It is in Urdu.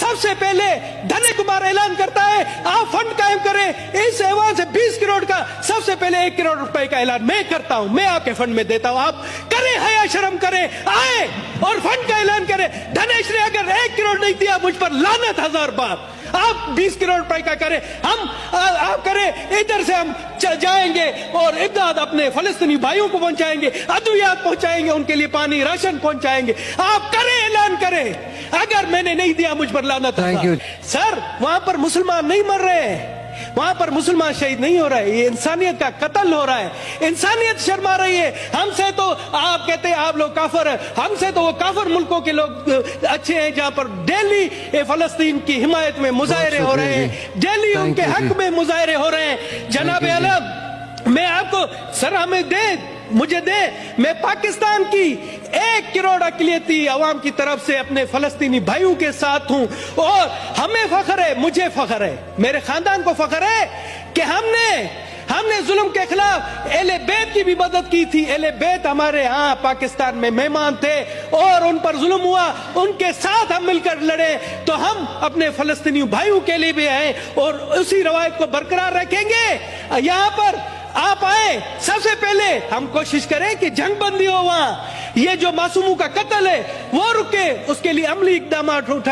سب سے پہلے دھنے کمار اعلان کرتا ہے آپ فنڈ قائم کریں، اس ایوان سے 20 کروڑ کا سب سے پہلے 1 کروڑ روپے کا اعلان میں کرتا ہوں، میں آپ کے فنڈ میں دیتا ہوں، آپ کریں، حیا شرم کریں، آئے اور فنڈ کا اعلان کریں۔ دھنیش نے اگر 1 کروڑ نہیں دیا مجھ پر لعنت 1000 بار، آپ 20 کروڑ روپے کا کریں، آپ کریں، ادھر سے ہم جائیں گے اور امداد اپنے فلسطینی بھائیوں کو پہنچائیں گے، ادویات پہنچائیں گے، ان کے لیے پانی راشن پہنچائیں گے، آپ کریں، اعلان کریں۔ اگر میں نے نہیں دیا مجھ پر لعنت۔ سر وہاں پر مسلمان نہیں مر رہے ہیں، وہاں پر مسلمان شہید نہیں ہو رہا ہے، یہ انسانیت کا قتل ہو رہا ہے، انسانیت شرما رہی ہے۔ ہم سے تو آپ کہتے ہیں آپ لوگ کافر ہیں، ہم سے تو وہ کافر ملکوں کے لوگ اچھے ہیں جہاں پر ڈیلی فلسطین کی حمایت میں مظاہرے ہو رہے ہیں، ڈیلی ان کے حق میں مظاہرے ہو رہے ہیں۔ جناب علم، میں آپ کو سر ہمیں مجھے دے، میں پاکستان کی 1 کروڑ اقلیتی عوام کی طرف سے اپنے فلسطینی بھائیوں کے ساتھ ہوں، اور ہمیں فخر ہے، مجھے فخر ہے، میرے خاندان کو فخر ہے کہ ہم نے ظلم کے خلاف اہل بیت کی بھی مدد کی تھی۔ اہل بیت ہمارے ہاں پاکستان میں مہمان تھے اور ان پر ظلم ہوا، ان کے ساتھ ہم مل کر لڑے، تو ہم اپنے فلسطینی بھائیوں کے لیے بھی ہیں اور اسی روایت کو برقرار رکھیں گے۔ یہاں پر آپ آئیں، سب سے پہلے ہم کوشش کریں کہ جنگ بندی ہو، وہاں یہ جو معصوموں کا قتل ہے وہ رکے، اس کے لیے عملی اقدامات اٹھائیں۔